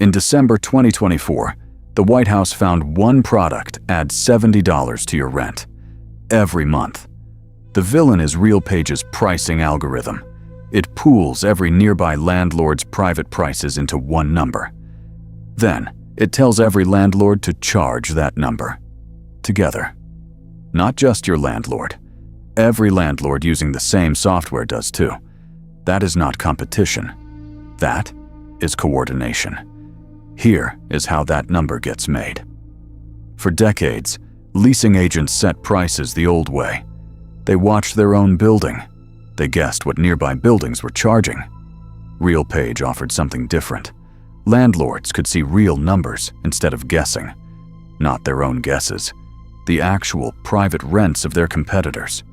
In December 2024, the White House found one product adds $70 to your rent every month. The villain is RealPage's pricing algorithm. It pools every nearby landlord's private prices into one number. Then, it tells every landlord to charge that number. Together. Not just your landlord. Every landlord using the same software does too. That is not competition. That is coordination. Here is how that number gets made. For decades, leasing agents set prices the old way. They watched their own building. They guessed what nearby buildings were charging. RealPage offered something different. Landlords could see real numbers instead of guessing. Not their own guesses. The actual private rents of their competitors.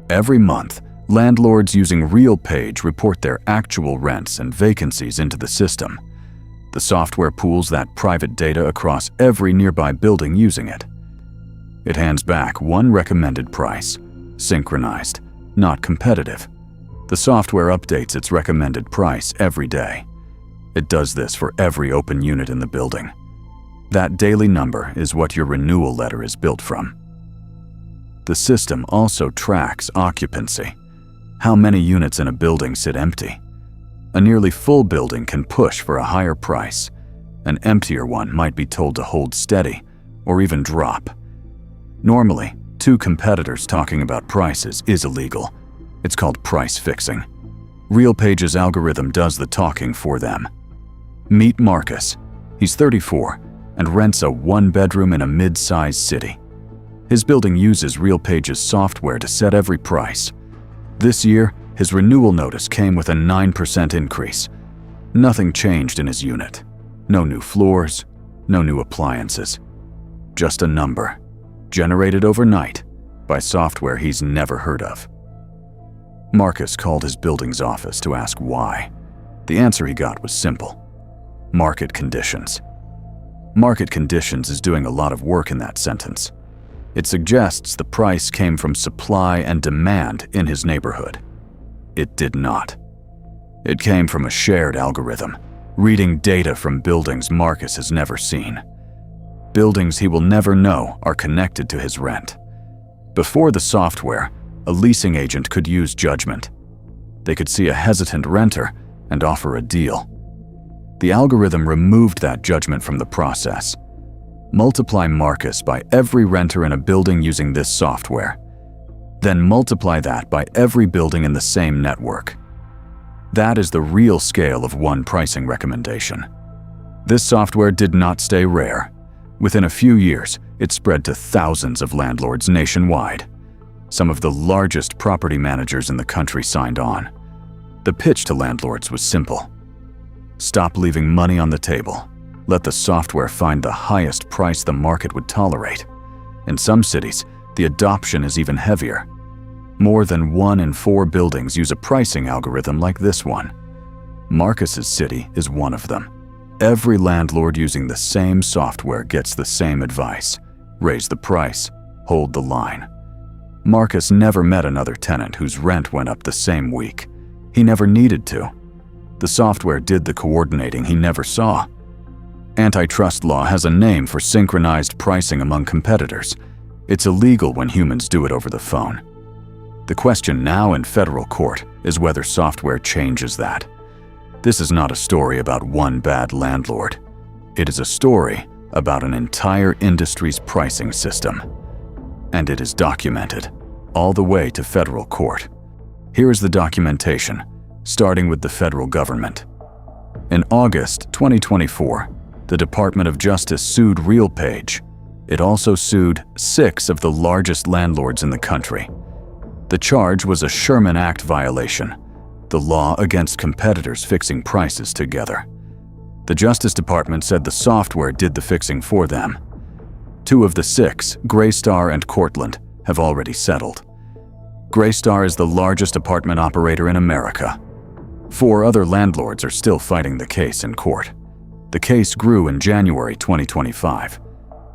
Every month, landlords using RealPage report their actual rents and vacancies into the system. The software pools that private data across every nearby building using it. It hands back one recommended price, synchronized, not competitive. The software updates its recommended price every day. It does this for every open unit in the building. That daily number is what your renewal letter is built from. The system also tracks occupancy. How many units in a building sit empty? A nearly full building can push for a higher price. An emptier one might be told to hold steady or even drop. Normally, two competitors talking about prices is illegal. It's called price fixing. RealPage's algorithm does the talking for them. Meet Marcus. He's 34 and rents a one-bedroom in a mid-sized city. His building uses RealPage's software to set every price. This year, his renewal notice came with a 9% increase. Nothing changed in his unit. No new floors, no new appliances. Just a number, generated overnight by software he's never heard of. Marcus called his building's office to ask why. The answer he got was simple. Market conditions. Market conditions is doing a lot of work in that sentence. It suggests the price came from supply and demand in his neighborhood. It did not. It came from a shared algorithm, reading data from buildings Marcus has never seen. Buildings he will never know are connected to his rent. Before the software, a leasing agent could use judgment. They could see a hesitant renter and offer a deal. The algorithm removed that judgment from the process. Multiply Marcus by every renter in a building using this software. Then multiply that by every building in the same network. That is the real scale of one pricing recommendation. This software did not stay rare. Within a few years, it spread to thousands of landlords nationwide. Some of the largest property managers in the country signed on. The pitch to landlords was simple. Stop leaving money on the table. Let the software find the highest price the market would tolerate. In some cities, the adoption is even heavier. More than 1 in 4 buildings use a pricing algorithm like this one. Marcus's city is one of them. Every landlord using the same software gets the same advice. Raise the price, hold the line. Marcus never met another tenant whose rent went up the same week. He never needed to. The software did the coordinating he never saw. Antitrust law has a name for synchronized pricing among competitors. It's illegal when humans do it over the phone. The question now in federal court is whether software changes that. This is not a story about one bad landlord. It is a story about an entire industry's pricing system. And it is documented, all the way to federal court. Here is the documentation, starting with the federal government. In August 2024, the Department of Justice sued RealPage. It also sued 6 of the largest landlords in the country. The charge was a Sherman Act violation, the law against competitors fixing prices together. The Justice Department said the software did the fixing for them. 2 of the 6, YieldStar and Cortland, have already settled. YieldStar is the largest apartment operator in America. 4 other landlords are still fighting the case in court. The case grew in January 2025.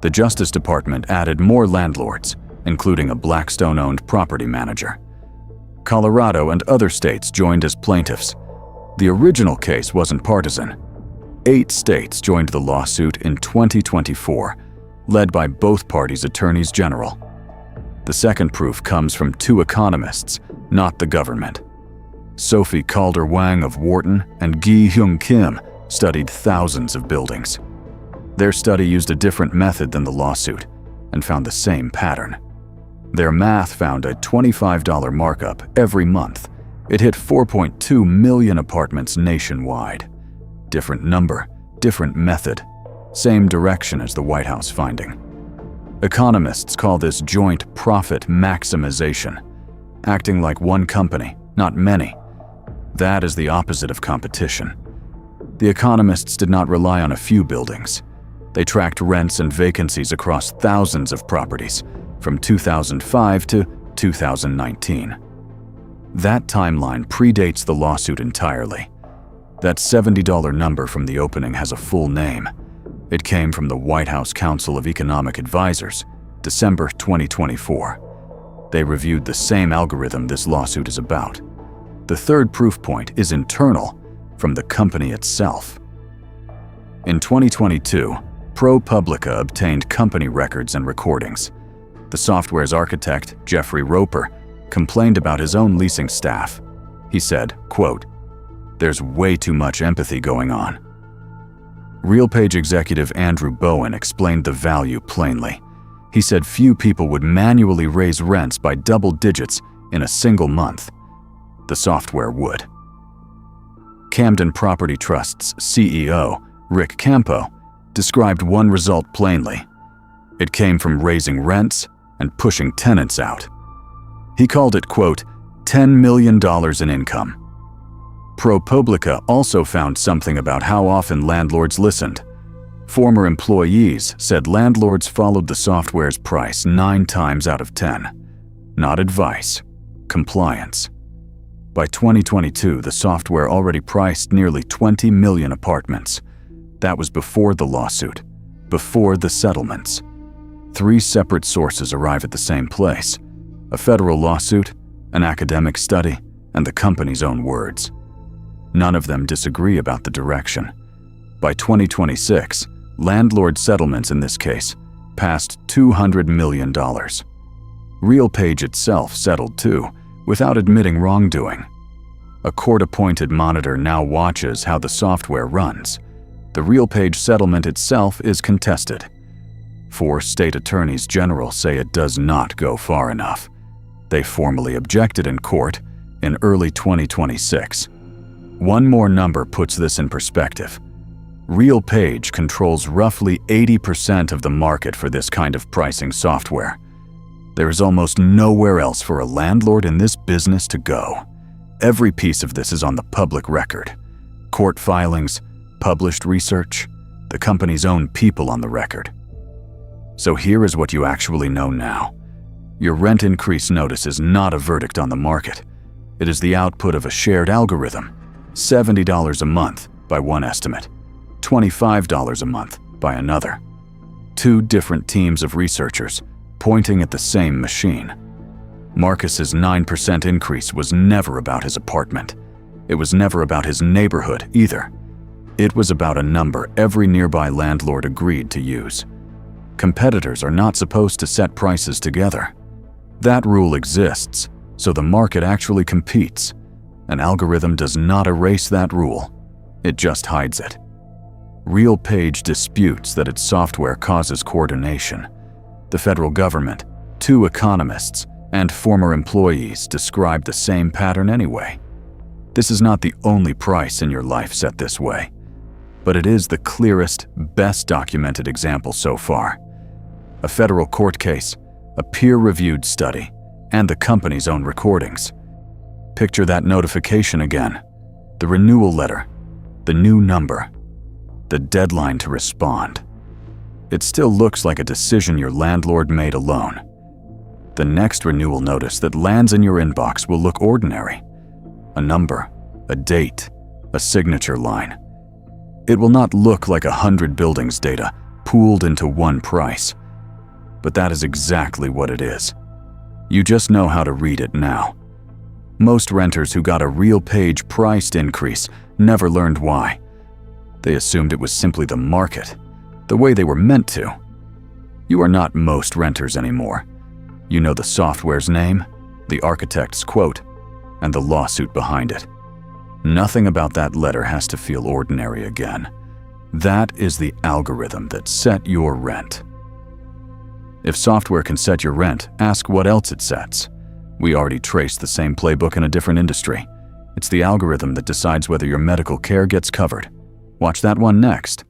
The Justice Department added more landlords, including a Blackstone-owned property manager. Colorado and other states joined as plaintiffs. The original case wasn't partisan. 8 states joined the lawsuit in 2024, led by both parties' attorneys general. The second proof comes from 2 economists, not the government. Sophie Calder-Wang of Wharton and Gi-Hyung Kim studied thousands of buildings. Their study used a different method than the lawsuit and found the same pattern. Their math found a $25 markup every month. It hit 4.2 million apartments nationwide. Different number, different method, same direction as the White House finding. Economists call this joint profit maximization, acting like one company, not many. That is the opposite of competition. The economists did not rely on a few buildings. They tracked rents and vacancies across thousands of properties from 2005 to 2019. That timeline predates the lawsuit entirely. That $70 number from the opening has a full name. It came from the White House Council of Economic Advisors, December 2024. They reviewed the same algorithm this lawsuit is about. The third proof point is internal, from the company itself. In 2022, ProPublica obtained company records and recordings. The software's architect, Jeffrey Roper, complained about his own leasing staff. He said, quote, "There's way too much empathy going on." RealPage executive Andrew Bowen explained the value plainly. He said few people would manually raise rents by double digits in a single month. The software would. Camden Property Trust's CEO, Rick Campo, described one result plainly. It came from raising rents and pushing tenants out. He called it, quote, $10 million in income. ProPublica also found something about how often landlords listened. Former employees said landlords followed the software's price 9 times out of 10. Not advice, compliance. By 2022, the software already priced nearly 20 million apartments. That was before the lawsuit, before the settlements. 3 separate sources arrive at the same place: a federal lawsuit, an academic study, and the company's own words. None of them disagree about the direction. By 2026, landlord settlements in this case passed $200 million. RealPage itself settled too, without admitting wrongdoing. A court-appointed monitor now watches how the software runs. The RealPage settlement itself is contested. 4 state attorneys general say it does not go far enough. They formally objected in court in early 2026. One more number puts this in perspective. RealPage controls roughly 80% of the market for this kind of pricing software. There is almost nowhere else for a landlord in this business to go. Every piece of this is on the public record. Court filings, published research, the company's own people on the record. So here is what you actually know now. Your rent increase notice is not a verdict on the market. It is the output of a shared algorithm. $70 a month by one estimate, $25 a month by another. 2 different teams of researchers pointing at the same machine. Marcus's 9% increase was never about his apartment. It was never about his neighborhood either. It was about a number every nearby landlord agreed to use. Competitors are not supposed to set prices together. That rule exists, so the market actually competes. An algorithm does not erase that rule. It just hides it. RealPage disputes that its software causes coordination. The federal government, 2 economists, and former employees describe the same pattern anyway. This is not the only price in your life set this way, but it is the clearest, best documented example so far. A federal court case, a peer-reviewed study, and the company's own recordings. Picture that notification again. The renewal letter, the new number, the deadline to respond. It still looks like a decision your landlord made alone. The next renewal notice that lands in your inbox will look ordinary. A number, a date, a signature line. It will not look like 100 buildings data pooled into one price. But that is exactly what it is. You just know how to read it now. Most renters who got a RealPage priced increase never learned why. They assumed it was simply the market, the way they were meant to. You are not most renters anymore. You know the software's name, the architect's quote, and the lawsuit behind it. Nothing about that letter has to feel ordinary again. That is the algorithm that set your rent. If software can set your rent, ask what else it sets. We already traced the same playbook in a different industry. It's the algorithm that decides whether your medical care gets covered. Watch that one next.